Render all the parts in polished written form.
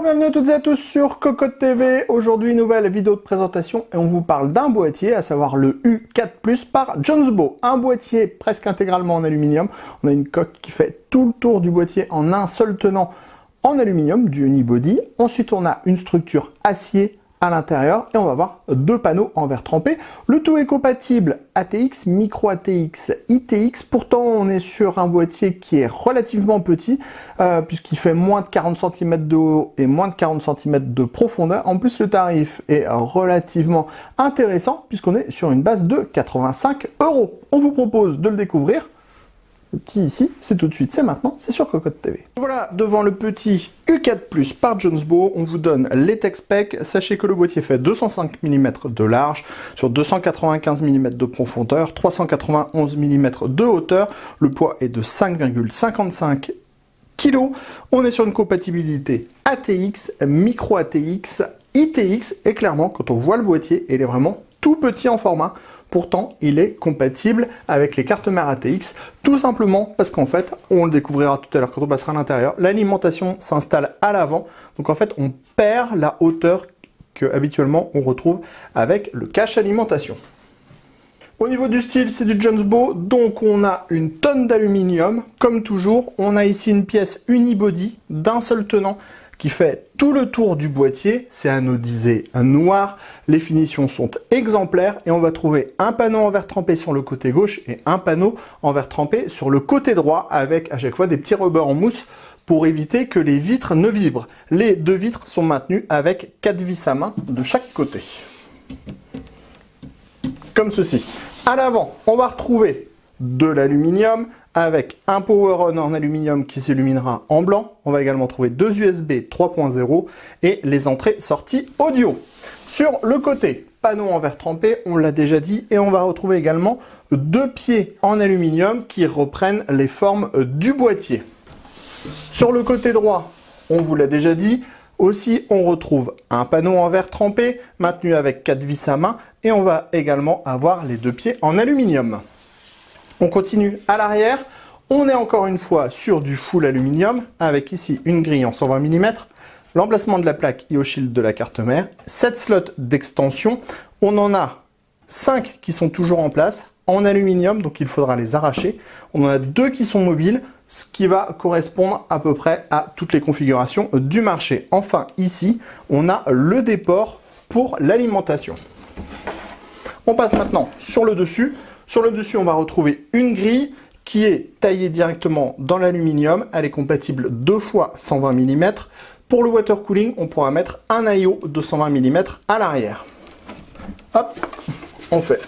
Bienvenue à toutes et à tous sur Cocotte TV. Aujourd'hui, nouvelle vidéo de présentation et on vous parle d'un boîtier, à savoir le U4+ par Jonsbo. Un boîtier presque intégralement en aluminium. On a une coque qui fait tout le tour du boîtier en un seul tenant en aluminium, du unibody. Ensuite, on a une structure acier à l'intérieur et on va voir deux panneaux en verre trempé. Le tout est compatible ATX, micro ATX, ITX. Pourtant, on est sur un boîtier qui est relativement petit puisqu'il fait moins de 40 cm de haut et moins de 40 cm de profondeur. En plus, le tarif est relativement intéressant puisqu'on est sur une base de 85 €. On vous propose de le découvrir. Le petit ici, c'est tout de suite, c'est maintenant, c'est sur Cocotte TV. Voilà, devant le petit U4+ par Jonsbo, on vous donne les tech specs. Sachez que le boîtier fait 205 mm de large, sur 295 mm de profondeur, 391 mm de hauteur. Le poids est de 5,55 kg. On est sur une compatibilité ATX, micro ATX, ITX. Et clairement, quand on voit le boîtier, il est vraiment tout petit en format. Pourtant, il est compatible avec les cartes mères ATX, tout simplement parce qu'en fait, on le découvrira tout à l'heure quand on passera à l'intérieur, l'alimentation s'installe à l'avant. Donc en fait, on perd la hauteur que habituellement on retrouve avec le cache alimentation. Au niveau du style, c'est du Jonsbo, donc on a une tonne d'aluminium. Comme toujours, on a ici une pièce unibody d'un seul tenant qui fait tout le tour du boîtier, c'est anodisé noir, les finitions sont exemplaires et on va trouver un panneau en verre trempé sur le côté gauche et un panneau en verre trempé sur le côté droit avec à chaque fois des petits rebords en mousse pour éviter que les vitres ne vibrent. Les deux vitres sont maintenues avec 4 vis à main de chaque côté. Comme ceci. À l'avant, on va retrouver de l'aluminium, avec un power on en aluminium qui s'illuminera en blanc. On va également trouver deux USB 3.0 et les entrées-sorties audio. Sur le côté, panneau en verre trempé, on l'a déjà dit, et on va retrouver également deux pieds en aluminium qui reprennent les formes du boîtier. Sur le côté droit, on vous l'a déjà dit, aussi on retrouve un panneau en verre trempé maintenu avec 4 vis à main et on va également avoir les deux pieds en aluminium. On continue à l'arrière, on est encore une fois sur du full aluminium, avec ici une grille en 120 mm, l'emplacement de la plaque IO-Shield de la carte mère, 7 slots d'extension, on en a 5 qui sont toujours en place, en aluminium, donc il faudra les arracher, on en a 2 qui sont mobiles, ce qui va correspondre à peu près à toutes les configurations du marché. Enfin, ici, on a le déport pour l'alimentation. On passe maintenant sur le dessus. Sur le dessus, on va retrouver une grille qui est taillée directement dans l'aluminium. Elle est compatible 2 fois 120 mm. Pour le water cooling, on pourra mettre un IO de 120 mm à l'arrière. Hop, on fait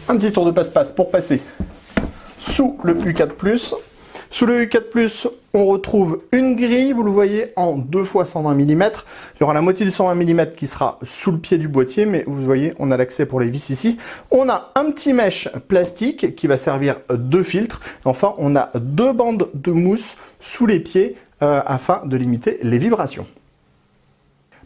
un petit tour de passe-passe pour passer sous le U4+. Sous le U4+, on retrouve une grille, vous le voyez, en 2 fois 120 mm. Il y aura la moitié du 120 mm qui sera sous le pied du boîtier, mais vous voyez, on a l'accès pour les vis ici. On a un petit mèche plastique qui va servir de filtre. Enfin, on a 2 bandes de mousse sous les pieds afin de limiter les vibrations.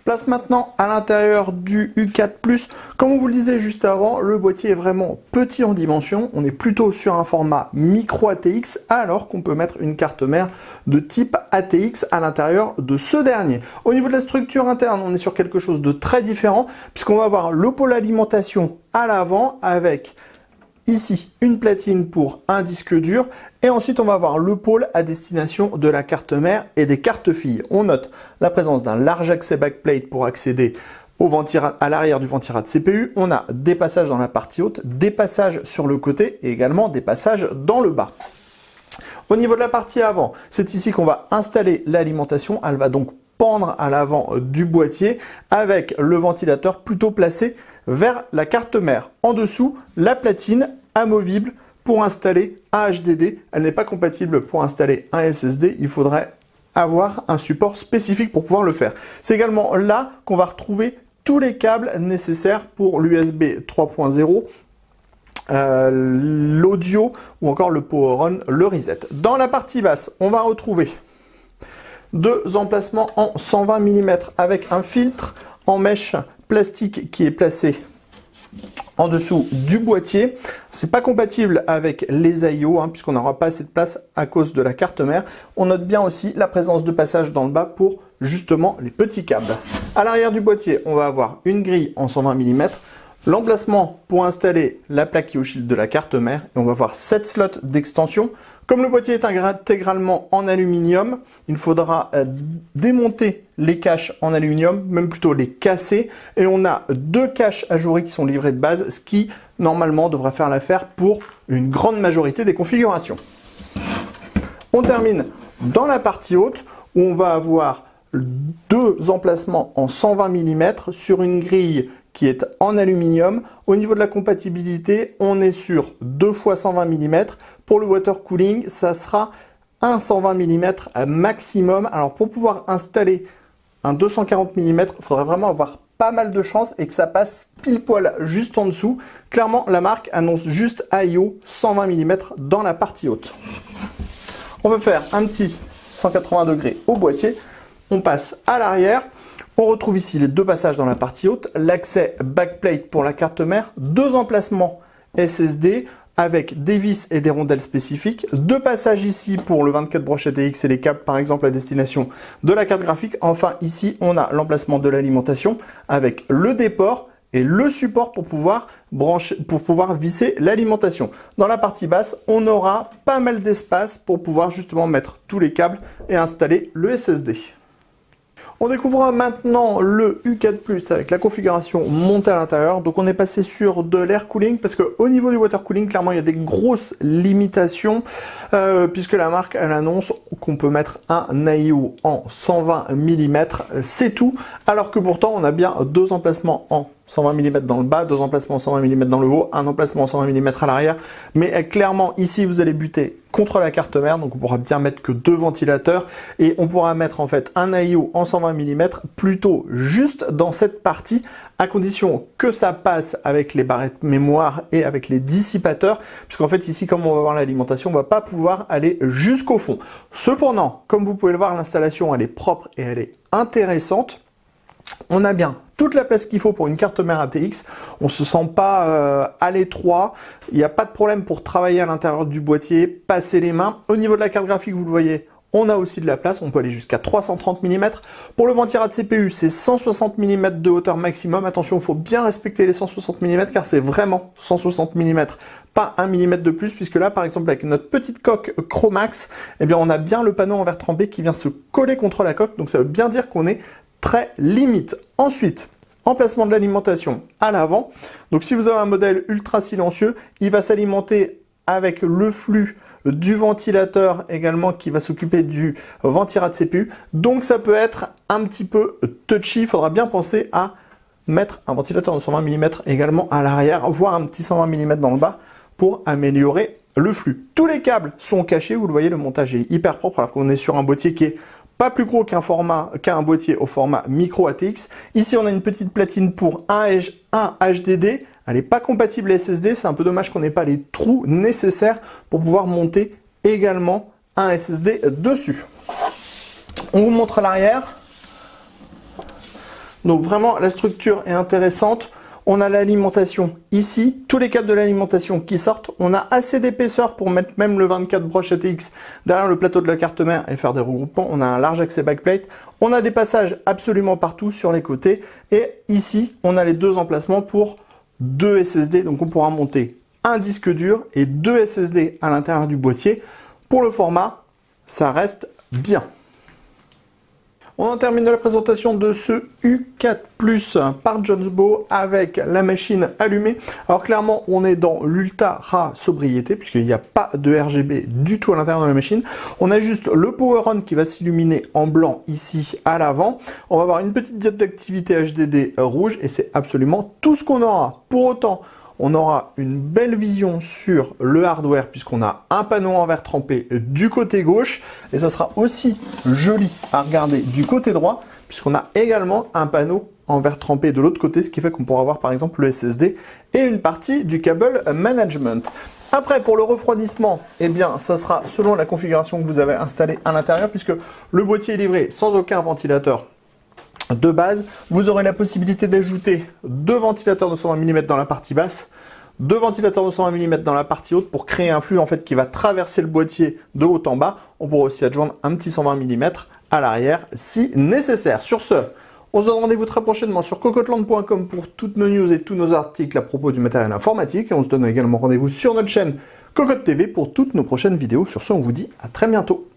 Place maintenant à l'intérieur du U4+. Comme on vous le disait juste avant, le boîtier est vraiment petit en dimension. On est plutôt sur un format micro ATX, alors qu'on peut mettre une carte mère de type ATX à l'intérieur de ce dernier. Au niveau de la structure interne, on est sur quelque chose de très différent, puisqu'on va avoir le pôle alimentation à l'avant avec ici une platine pour un disque dur et ensuite on va avoir le pôle à destination de la carte mère et des cartes filles. On note la présence d'un large accès backplate pour accéder à l'arrière du ventirad CPU. On a des passages dans la partie haute, des passages sur le côté et également des passages dans le bas. Au niveau de la partie avant, c'est ici qu'on va installer l'alimentation. Elle va donc pendre à l'avant du boîtier avec le ventilateur plutôt placé vers la carte mère. En dessous, la platine amovible pour installer un HDD. Elle n'est pas compatible pour installer un SSD. Il faudrait avoir un support spécifique pour pouvoir le faire. C'est également là qu'on va retrouver tous les câbles nécessaires pour l'USB 3.0, l'audio ou encore le power on, le reset. Dans la partie basse, on va retrouver 2 emplacements en 120 mm avec un filtre en mèche plastique qui est placé en dessous du boîtier. C'est pas compatible avec les IO puisqu'on n'aura pas assez de place à cause de la carte mère. On note bien aussi la présence de passages dans le bas pour justement les petits câbles. À l'arrière du boîtier, on va avoir une grille en 120 mm, l'emplacement pour installer la plaque qui oscille de la carte mère, et on va avoir 7 slots d'extension. Comme le boîtier est intégralement en aluminium, il faudra démonter les caches en aluminium, même plutôt les casser. Et on a 2 caches ajourées qui sont livrées de base, ce qui normalement devrait faire l'affaire pour une grande majorité des configurations. On termine dans la partie haute où on va avoir 2 emplacements en 120 mm sur une grille qui est en aluminium. Au niveau de la compatibilité, on est sur 2 x 120 mm. Pour le water cooling, ça sera un 120 mm maximum. Alors pour pouvoir installer un 240 mm, il faudrait vraiment avoir pas mal de chance et que ça passe pile poil juste en dessous. Clairement, la marque annonce juste AIO 120 mm dans la partie haute. On va faire un petit 180 degrés au boîtier. On passe à l'arrière. On retrouve ici les 2 passages dans la partie haute, l'accès backplate pour la carte mère, 2 emplacements SSD avec des vis et des rondelles spécifiques, 2 passages ici pour le 24 broches ATX et les câbles par exemple à destination de la carte graphique. Enfin ici on a l'emplacement de l'alimentation avec le déport et le support pour pouvoir visser l'alimentation. Dans la partie basse, on aura pas mal d'espace pour pouvoir justement mettre tous les câbles et installer le SSD. On découvrira maintenant le U4+ avec la configuration montée à l'intérieur. Donc on est passé sur de l'air cooling parce qu'au niveau du water cooling, clairement il y a des grosses limitations puisque la marque elle annonce qu'on peut mettre un AIO en 120 mm, c'est tout. Alors que pourtant on a bien 2 emplacements en 120 mm dans le bas, 2 emplacements en 120 mm dans le haut, un emplacement en 120 mm à l'arrière. Mais clairement ici vous allez buter contre la carte mère, donc on pourra bien mettre que 2 ventilateurs et on pourra mettre en fait un AIO en 120 mm plutôt juste dans cette partie à condition que ça passe avec les barrettes mémoire et avec les dissipateurs, puisqu'en fait ici comme on va voir l'alimentation, on va pas pouvoir aller jusqu'au fond. Cependant, comme vous pouvez le voir, l'installation elle est propre et elle est intéressante. On a bien toute la place qu'il faut pour une carte mère ATX, on se sent pas à l'étroit, il n'y a pas de problème pour travailler à l'intérieur du boîtier, passer les mains. Au niveau de la carte graphique, vous le voyez, on a aussi de la place, on peut aller jusqu'à 330 mm. Pour le ventirad CPU, c'est 160 mm de hauteur maximum. Attention, il faut bien respecter les 160 mm car c'est vraiment 160 mm, pas 1 mm de plus, puisque là, par exemple, avec notre petite coque Chromax, eh bien, on a bien le panneau en verre trempé qui vient se coller contre la coque, donc ça veut bien dire qu'on est très limite. Ensuite, emplacement de l'alimentation à l'avant. Donc si vous avez un modèle ultra silencieux, il va s'alimenter avec le flux du ventilateur également qui va s'occuper du ventirad CPU. Donc ça peut être un petit peu touchy. Il faudra bien penser à mettre un ventilateur de 120 mm également à l'arrière, voire un petit 120 mm dans le bas pour améliorer le flux. Tous les câbles sont cachés. Vous le voyez, le montage est hyper propre alors qu'on est sur un boîtier qui est pas plus gros qu'un boîtier au format micro ATX. Ici, on a une petite platine pour un HDD. Elle n'est pas compatible SSD. C'est un peu dommage qu'on n'ait pas les trous nécessaires pour pouvoir monter également un SSD dessus. On vous montre l'arrière. Donc vraiment, la structure est intéressante. On a l'alimentation ici, tous les câbles de l'alimentation qui sortent. On a assez d'épaisseur pour mettre même le 24 broches ATX derrière le plateau de la carte mère et faire des regroupements. On a un large accès backplate. On a des passages absolument partout sur les côtés. Et ici, on a les 2 emplacements pour 2 SSD. Donc on pourra monter un disque dur et 2 SSD à l'intérieur du boîtier. Pour le format, ça reste bien. On en termine la présentation de ce U4+ par Jonsbo avec la machine allumée. Alors clairement, on est dans l'ultra sobriété puisqu'il n'y a pas de RGB du tout à l'intérieur de la machine. On a juste le power on qui va s'illuminer en blanc ici à l'avant. On va avoir une petite diode d'activité HDD rouge et c'est absolument tout ce qu'on aura. Pour autant, on aura une belle vision sur le hardware puisqu'on a un panneau en verre trempé du côté gauche et ça sera aussi joli à regarder du côté droit puisqu'on a également un panneau en verre trempé de l'autre côté, ce qui fait qu'on pourra avoir par exemple le SSD et une partie du câble management. Après, pour le refroidissement, eh bien, ça sera selon la configuration que vous avez installée à l'intérieur puisque le boîtier est livré sans aucun ventilateur de base. Vous aurez la possibilité d'ajouter 2 ventilateurs de 120 mm dans la partie basse, 2 ventilateurs de 120 mm dans la partie haute pour créer un flux en fait qui va traverser le boîtier de haut en bas. On pourra aussi adjoindre un petit 120 mm à l'arrière si nécessaire. Sur ce, on se donne rendez-vous très prochainement sur cocotland.com pour toutes nos news et tous nos articles à propos du matériel informatique. Et on se donne également rendez-vous sur notre chaîne Cocotte TV pour toutes nos prochaines vidéos. Sur ce, on vous dit à très bientôt.